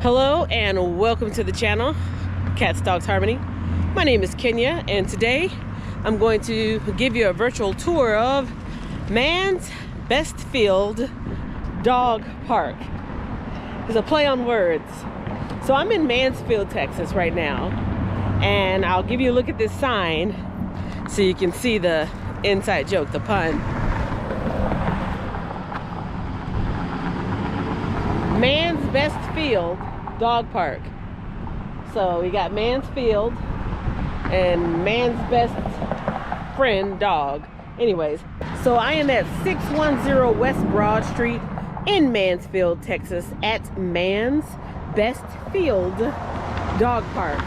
Hello and welcome to the channel, Cats Dogs Harmony. My name is Kenya and today I'm going to give you a virtual tour of Mansfield Dog Park. It's a play on words. So I'm in Mansfield, Texas right now, and I'll give you a look at this sign so you can see the inside joke, the pun. Man's Best Field Dog Park. So we got Mansfield and man's best friend dog. Anyways, so I am at 610 West Broad Street in Mansfield, Texas at Man's Best Field Dog Park.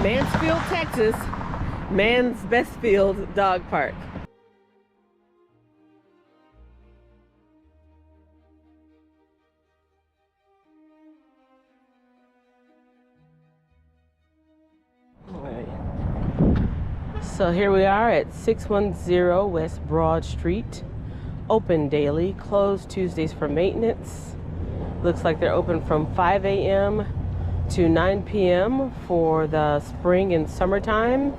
Mansfield, Texas, Man's Best Field Dog Park. So here we are at 610 West Broad Street. Open daily, closed Tuesdays for maintenance. Looks like they're open from 5 a.m. to 9 p.m. for the spring and summertime,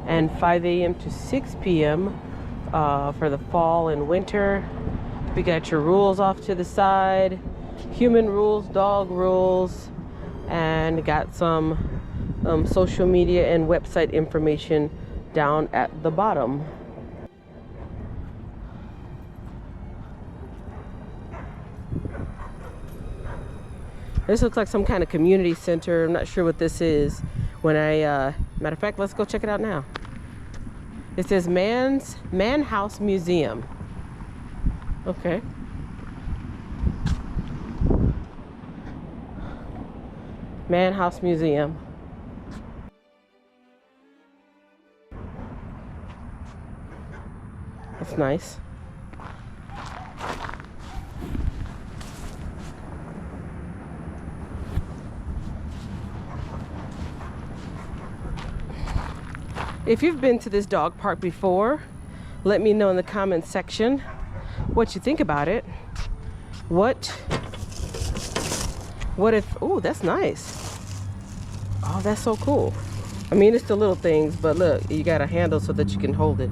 and 5 a.m. to 6 p.m. For the fall and winter. We got your rules off to the side, human rules, dog rules, and got some social media and website information down at the bottom. This looks like some kind of community center. I'm not sure what this is. Matter of fact, let's go check it out now. It says Man House Museum. Okay. Man House Museum. That's nice. If you've been to this dog park before, let me know in the comments section what you think about it. What if, oh, that's nice. Oh, that's so cool. I mean, it's the little things, but look, you got a handle so that you can hold it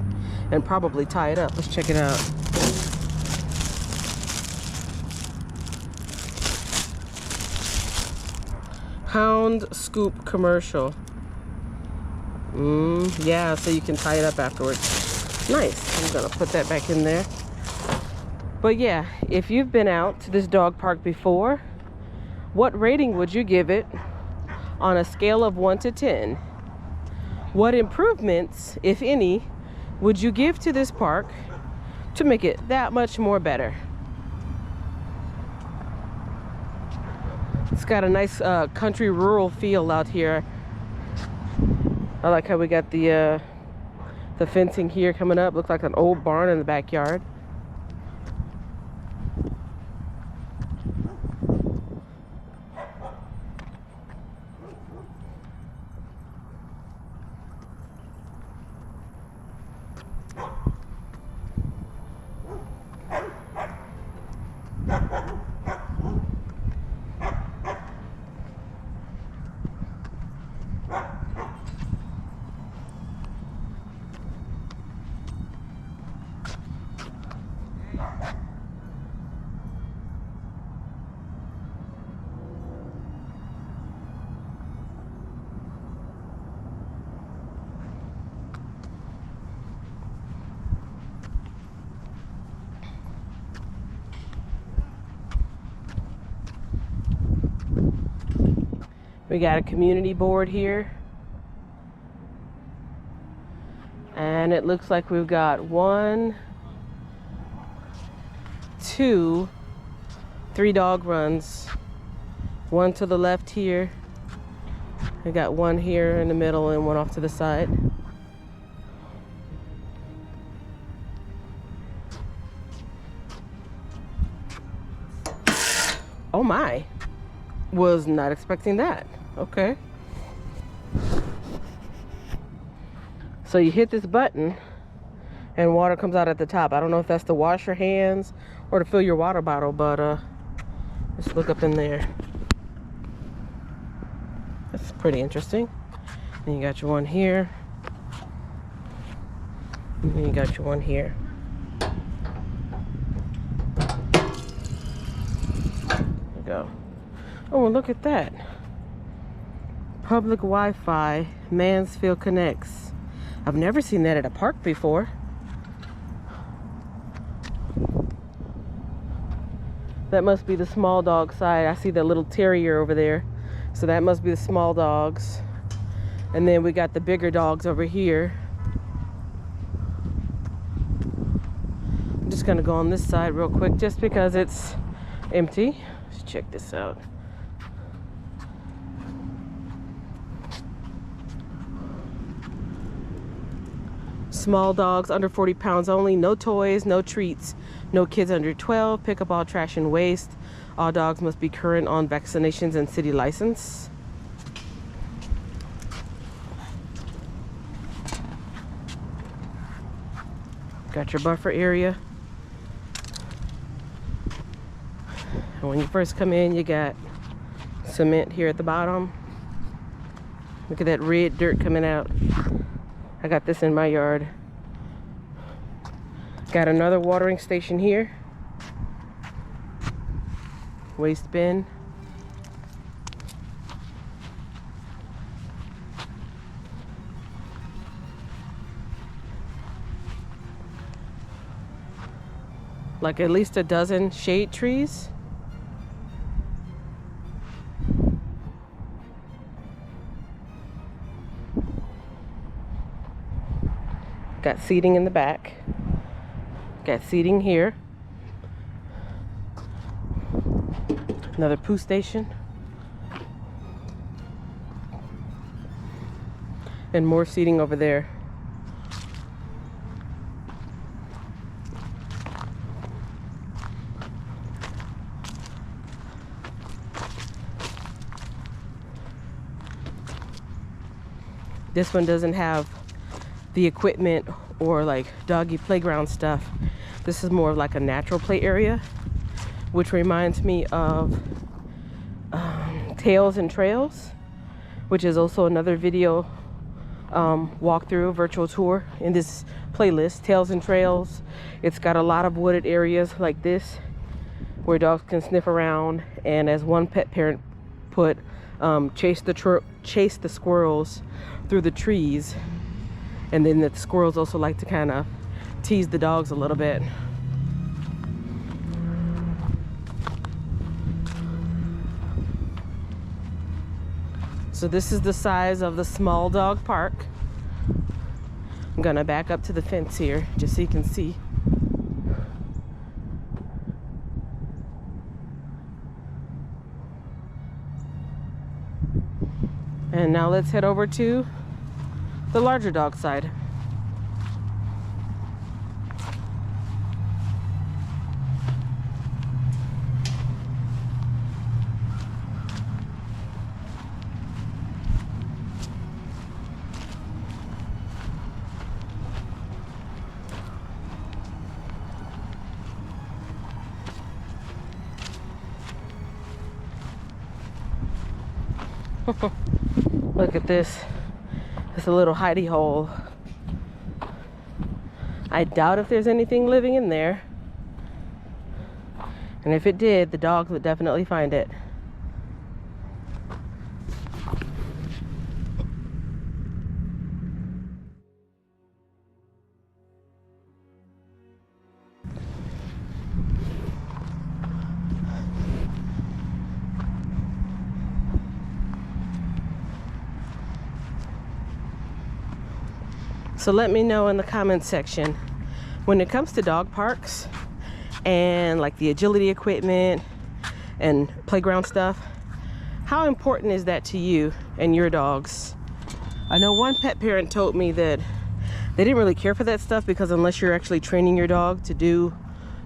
and probably tie it up. Let's check it out. Hound scoop commercial. Yeah, so you can tie it up afterwards. Nice. I'm gonna put that back in there. But yeah, if you've been out to this dog park before, what rating would you give it on a scale of 1 to 10? What improvements, if any, would you give to this park to make it that much more better? It's got a nice country rural feel out here. I like how we got the fencing here coming up. Looks like an old barn in the backyard. We got a community board here. And it looks like we've got 1, 2, 3 dog runs. One to the left here. We got one here in the middle and one off to the side. Oh my. Was not expecting that. Okay. So you hit this button and water comes out at the top. I don't know if that's to wash your hands or to fill your water bottle, but let's look up in there. That's pretty interesting. And you got your one here. And then you got your one here. There you go. Oh, well, look at that. Public Wi-Fi, Mansfield connects. I've never seen that at a park before. That must be the small dog side. I see the little terrier over there. So that must be the small dogs. And then we got the bigger dogs over here. I'm just gonna go on this side real quick just because it's empty. Let's check this out. Small dogs under 40 pounds only, no toys, no treats, no kids under 12, pick up all trash and waste. All dogs must be current on vaccinations and city license. Got your buffer area. And when you first come in, you got cement here at the bottom. Look at that red dirt coming out. I got this in my yard. Got another watering station here. Waste bin. Like at least a dozen shade trees. Got seating in the back. Got seating here. Another poo station. And more seating over there. This one doesn't have the equipment or like doggy playground stuff. This is more of like a natural play area, which reminds me of Tales and Trails, which is also another video walkthrough virtual tour in this playlist, Tales and Trails. It's got a lot of wooded areas like this where dogs can sniff around, and as one pet parent put, chase the squirrels through the trees. And then the squirrels also like to kind of tease the dogs a little bit. So this is the size of the small dog park. I'm gonna back up to the fence here just so you can see. And now let's head over to the larger dog side. Look at this. It's a little hidey-hole. I doubt if there's anything living in there. And if it did, the dogs would definitely find it. So let me know in the comments section, when it comes to dog parks and like the agility equipment and playground stuff, how important is that to you and your dogs? I know one pet parent told me that they didn't really care for that stuff because unless you're actually training your dog to do,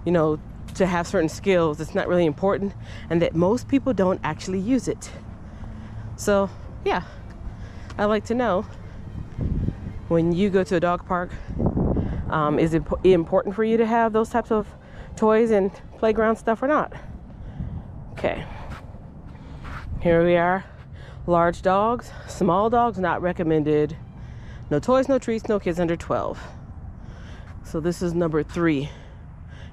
you know, to have certain skills, it's not really important, and that most people don't actually use it. So yeah, I'd like to know, when you go to a dog park, is it important for you to have those types of toys and playground stuff or not? Okay, here we are, Large dogs, small dogs, not recommended. No toys, no treats, no kids under 12. So this is number 3,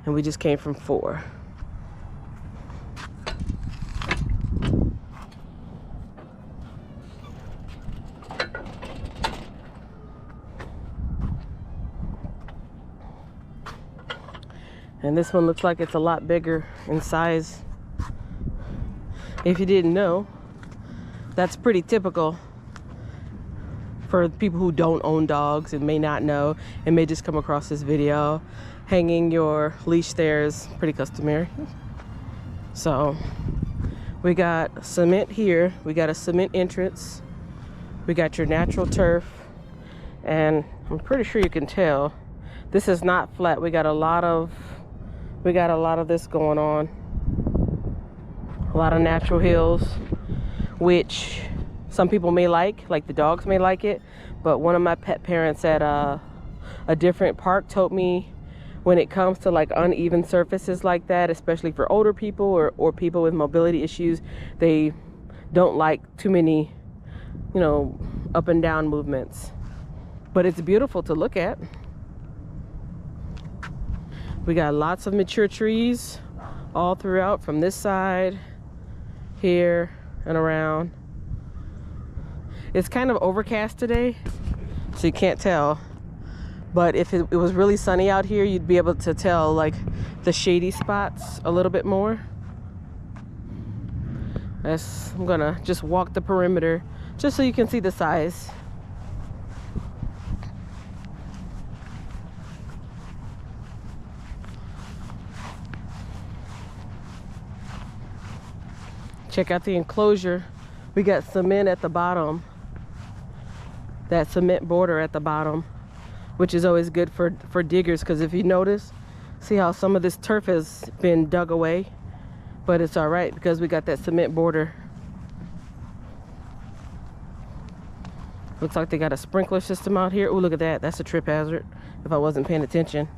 and we just came from 4. And this one looks like it's a lot bigger in size. If you didn't know, that's pretty typical for people who don't own dogs and may not know and may just come across this video. Hanging your leash there is pretty customary. So we got cement here, we got a cement entrance, we got your natural turf, and I'm pretty sure you can tell this is not flat. We got a lot of this going on. A lot of natural hills, which some people may like the dogs may like it, but one of my pet parents at a different park told me when it comes to like uneven surfaces like that, especially for older people or people with mobility issues, they don't like too many, you know, up and down movements. But it's beautiful to look at. We got lots of mature trees all throughout, from this side, here, and around. It's kind of overcast today, so you can't tell. But if it was really sunny out here, you'd be able to tell like the shady spots a little bit more. I'm gonna just walk the perimeter just so you can see the size. Check out the enclosure. We got cement at the bottom. That cement border at the bottom, which is always good for diggers, because if you notice, see how some of this turf has been dug away, but it's all right because we got that cement border. Looks like they got a sprinkler system out here. Oh, look at that. That's a trip hazard if I wasn't paying attention.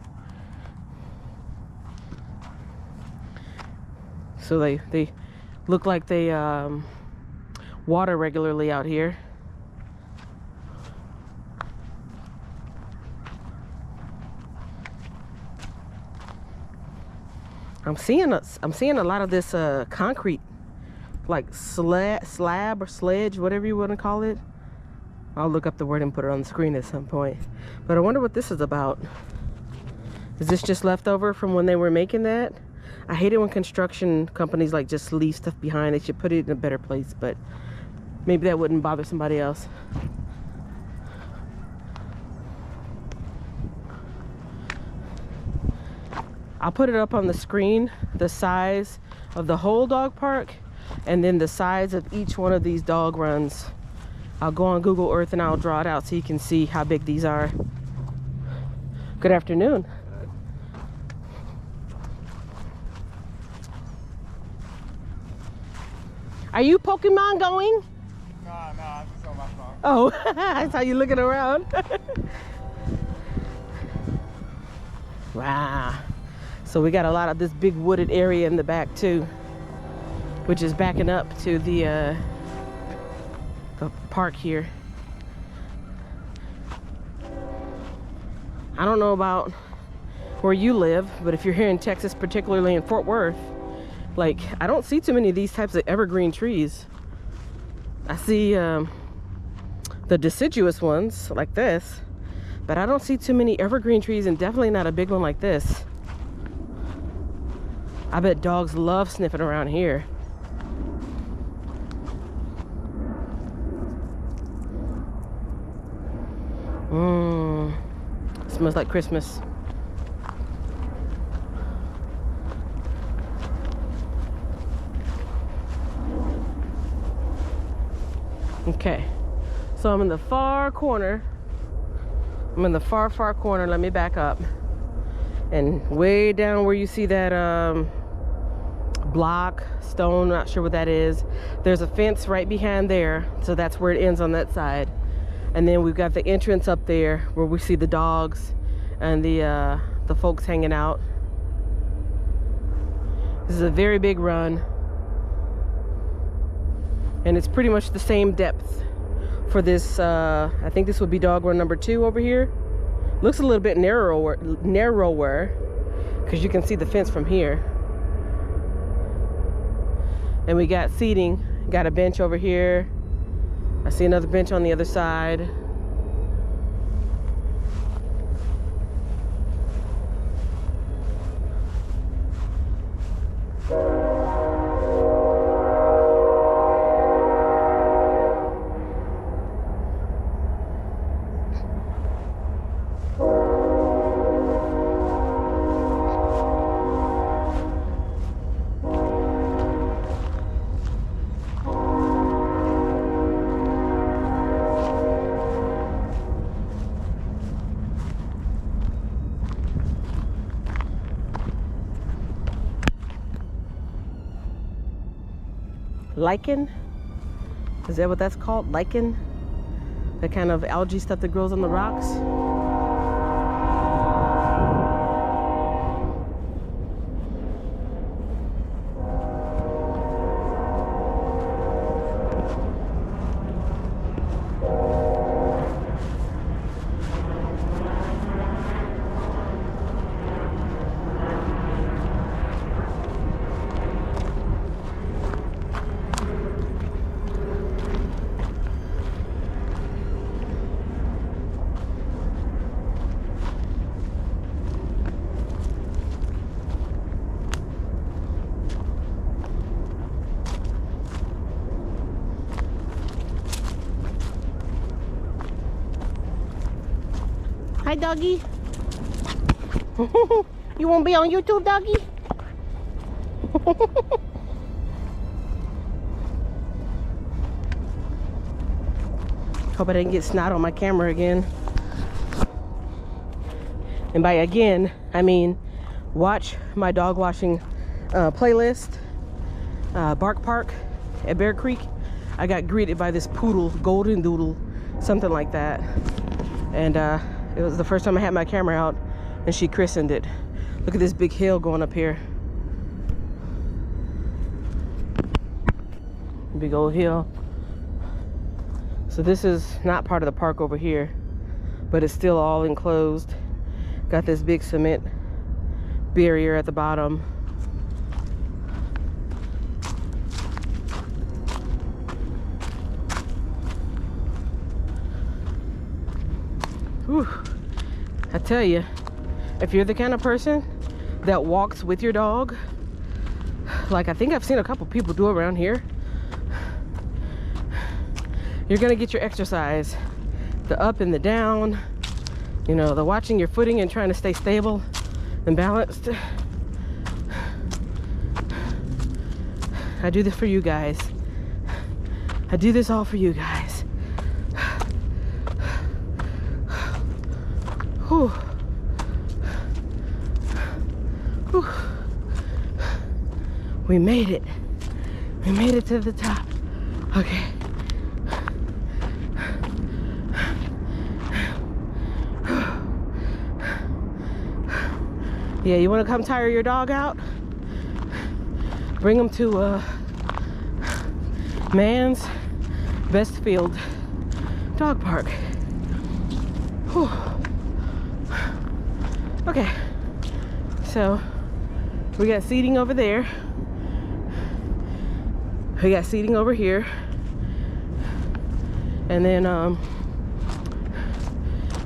So they look like they water regularly out here. I'm seeing a lot of this concrete, like slab or sledge, whatever you want to call it. I'll look up the word and put it on the screen at some point. But I wonder what this is about. Is this just leftover from when they were making that? I hate it when construction companies like just leave stuff behind. They should put it in a better place, but maybe that wouldn't bother somebody else. I'll put it up on the screen, the size of the whole dog park, and then the size of each one of these dog runs. I'll go on Google Earth and I'll draw it out so you can see how big these are. Good afternoon. Are you Pokemon going? No, I'm just on my phone. Oh, that's how you looking around. Wow. So we got a lot of this big wooded area in the back too, which is backing up to the park here. I don't know about where you live, but if you're here in Texas, particularly in Fort Worth, like, I don't see too many of these types of evergreen trees. I see the deciduous ones like this, but I don't see too many evergreen trees, and definitely not a big one like this. I bet dogs love sniffing around here. Smells like Christmas. Okay, so I'm in the far corner. I'm in the far corner. Let me back up. And way down where you see that block, stone, not sure what that is, there's a fence right behind there, so that's where it ends on that side. And then we've got the entrance up there where we see the dogs and the folks hanging out. This is a very big run. And it's pretty much the same depth for this. I think this would be dog run number 2 over here. Looks a little bit narrower because you can see the fence from here. And we got seating. Got a bench over here. I see another bench on the other side. Lichen? Is that what that's called? Lichen? That kind of algae stuff that grows on the rocks? Hi, doggy. You won't be on YouTube, doggy? Hope I didn't get snot on my camera again. And by again, I mean watch my dog washing playlist, Bark Park at Bear Creek. I got greeted by this poodle, golden doodle, something like that. And it was the first time I had my camera out, and she christened it. Look at this big hill going up here. Big old hill. So this is not part of the park over here, but it's still all enclosed. Got this big cement barrier at the bottom. Whew. I tell you, if you're the kind of person that walks with your dog, like I think I've seen a couple people do around here, you're gonna get your exercise. The up and the down, you know, the watching your footing and trying to stay stable and balanced. I do this for you guys. I do this all for you guys. Whew. Whew. We made it. We made it to the top. Okay. Yeah, you want to come tire your dog out? Bring him to Mansfield Dog Park. Whew. Okay, so we got seating over there. We got seating over here. And then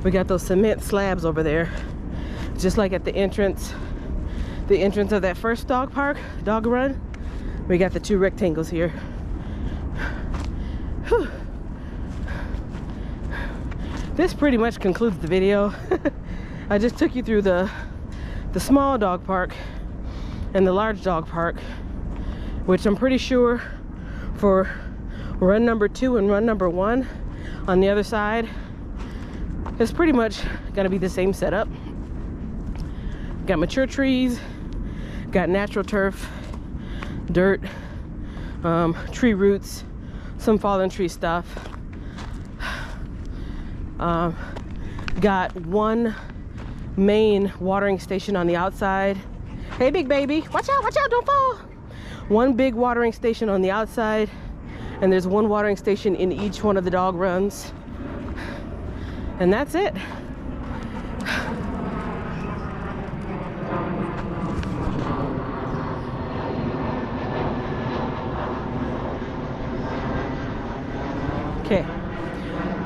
we got those cement slabs over there. Just like at the entrance of that first dog run, we got the 2 rectangles here. Whew. This pretty much concludes the video. I just took you through the small dog park and the large dog park, which I'm pretty sure for run number 2 and run number 1 on the other side, it's pretty much gonna be the same setup. Got mature trees, got natural turf, dirt, tree roots, some fallen tree stuff. Got one main watering station on the outside. Hey, big baby, watch out, don't fall. One big watering station on the outside, And there's one watering station in each one of the dog runs. And that's it. Okay,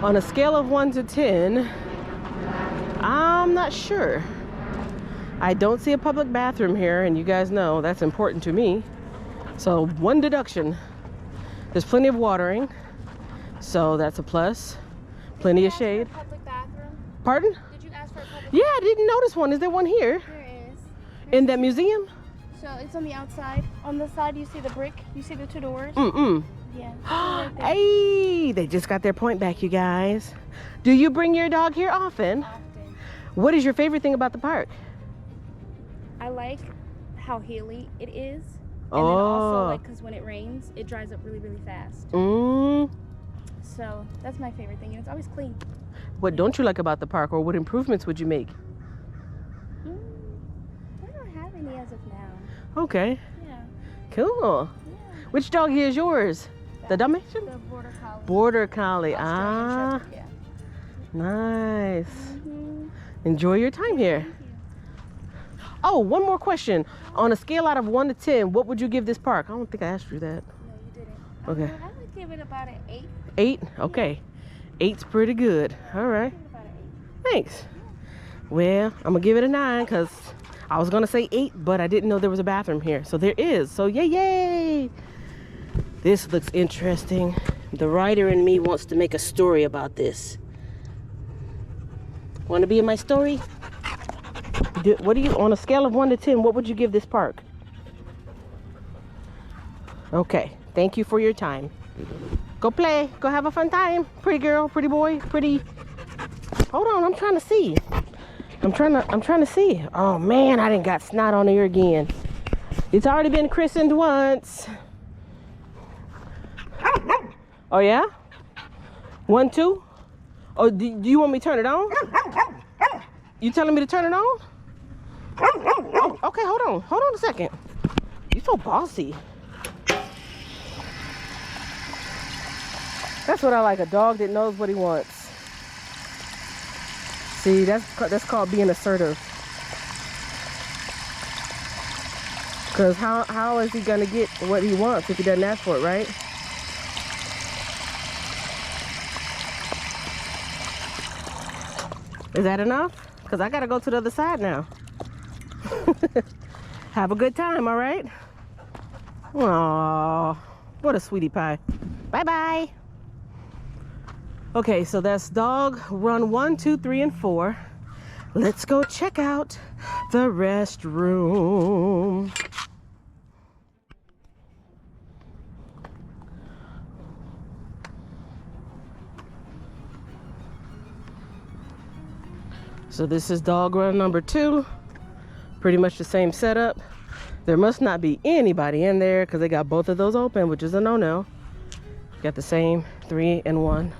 on a scale of 1 to 10, I'm not sure. I don't see a public bathroom here, and you guys know that's important to me. So 1 deduction. There's plenty of watering, so that's a plus. Plenty of shade. For a public bathroom? Pardon? Did you ask for a public Yeah, I didn't notice one. Is there one here? There is. In that museum? So it's on the outside. On the side, you see the brick. You see the 2 doors. Yeah. Right there. Hey, they just got their point back, you guys. Do you bring your dog here often? Often. What is your favorite thing about the park? I like how hilly it is. And Oh. then also, like, because when it rains, it dries up really, really fast. So that's my favorite thing. And it's always clean. What don't you like about the park, or what improvements would you make? I don't have any as of now. Okay, Yeah. cool. Yeah. Which dog is yours? The Dalmatian? The border collie. Border Collie. Australian Shepherd, yeah. Nice. Mm-hmm. Enjoy your time here. Thank you. Oh, one more question. On a scale out of 1 to 10, what would you give this park? I don't think I asked you that. No, you didn't. Okay. I would give it about an 8. 8? Okay. 8's pretty good. All right. Give it about an 8. Thanks. Well, I'm gonna give it a 9 because I was gonna say 8, but I didn't know there was a bathroom here. So there is. So yay, yay. This looks interesting. The writer in me wants to make a story about this. Want to be in my story? What do you, on a scale of 1 to 10, what would you give this park? Okay, thank you for your time. Go play, go have a fun time. Pretty girl, pretty boy, pretty. Hold on, I'm trying to see. I'm trying to see. Oh man, I didn't got snot on here again. It's already been christened once. Oh yeah? 1, 2? Oh, do you want me to turn it on? You telling me to turn it on? Oh, okay, hold on a second. You so bossy. That's what I like, a dog that knows what he wants. See, that's called being assertive. Because how is he gonna get what he wants if he doesn't ask for it, right? Is that enough? Because I gotta go to the other side now. Have a good time, all right? Aww, what a sweetie pie. Bye-bye. Okay, so that's dog run 1, 2, 3, and 4. Let's go check out the restroom. So this is dog run number 2. Pretty much the same setup. There must not be anybody in there because they got both of those open, which is a no-no. Got the same 3 and 1,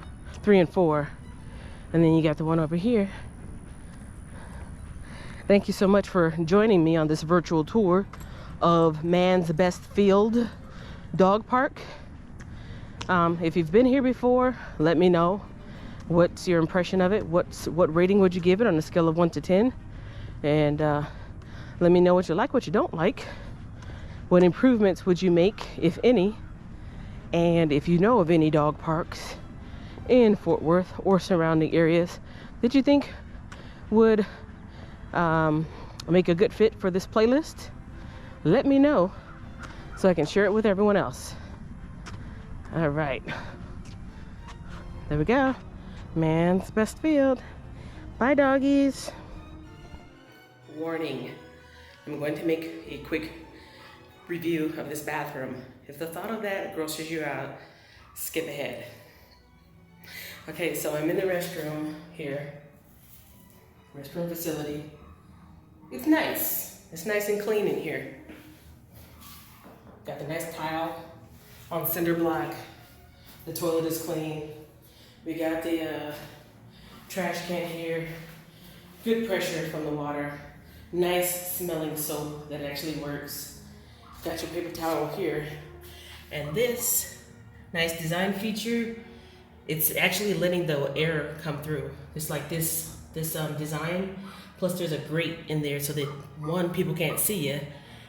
3 and 4. And then you got the one over here. Thank you so much for joining me on this virtual tour of Mansfield Dog Park. If you've been here before, let me know. What's your impression of it? What rating would you give it on a scale of 1 to 10? And let me know what you like, what you don't like. What improvements would you make, if any? And if you know of any dog parks in Fort Worth or surrounding areas that you think would make a good fit for this playlist, let me know so I can share it with everyone else. All right, there we go. Mansfield. Bye, doggies. Warning, I'm going to make a quick review of this bathroom. If the thought of that grosses you out, skip ahead. Okay, so I'm in the restroom here. Restroom facility. It's nice. It's nice and clean in here. Got the nice tile on cinder block. The toilet is clean. We got the trash can here. Good pressure from the water. Nice smelling soap that actually works. Got your paper towel here. And this Nice design feature. It's actually letting the air come through. It's like this design. Plus there's a grate in there so that one, people can't see you,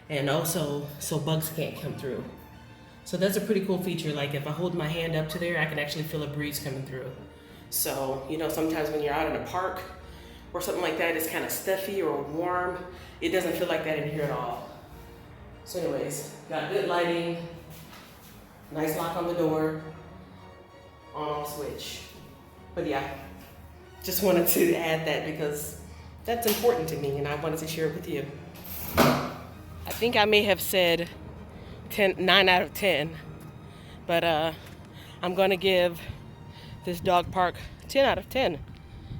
and also so bugs can't come through. So that's a pretty cool feature. Like if I hold my hand up to there, I can actually feel a breeze coming through. So, you know, sometimes when you're out in a park or something like that, it's kind of stuffy or warm. It doesn't feel like that in here at all. So anyways, got good lighting, nice lock on the door, on-off switch. But yeah, just wanted to add that because that's important to me and I wanted to share it with you. I think I may have said 9 out of 10, but I'm gonna give this dog park 10 out of 10,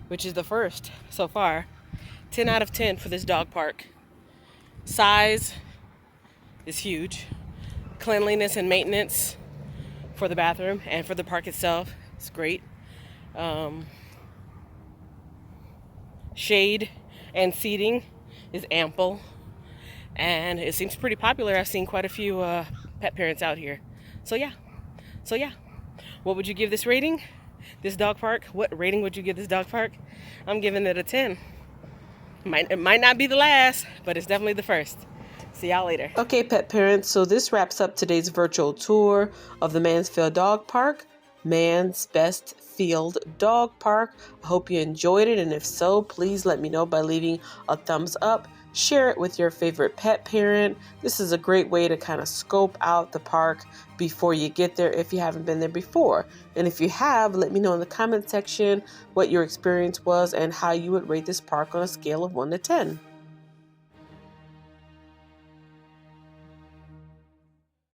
which is the first so far. 10 out of 10 for this dog park. Size is huge. Cleanliness and maintenance for the bathroom and for the park itself is great. Shade and seating is ample, and it seems pretty popular. I've seen quite a few pet parents out here. So yeah, what would you give this rating? This dog park? What rating would you give this dog park? I'm giving it a 10. It might not be the last, but it's definitely the first. See y'all later. Okay, pet parents, so this wraps up today's virtual tour of the Mansfield Dog Park, Man's Best Field Dog Park. I hope you enjoyed it, and if so, please let me know by leaving a thumbs up. Share it with your favorite pet parent. This is a great way to kind of scope out the park before you get there if you haven't been there before. And if you have, let me know in the comment section what your experience was and how you would rate this park on a scale of 1 to 10.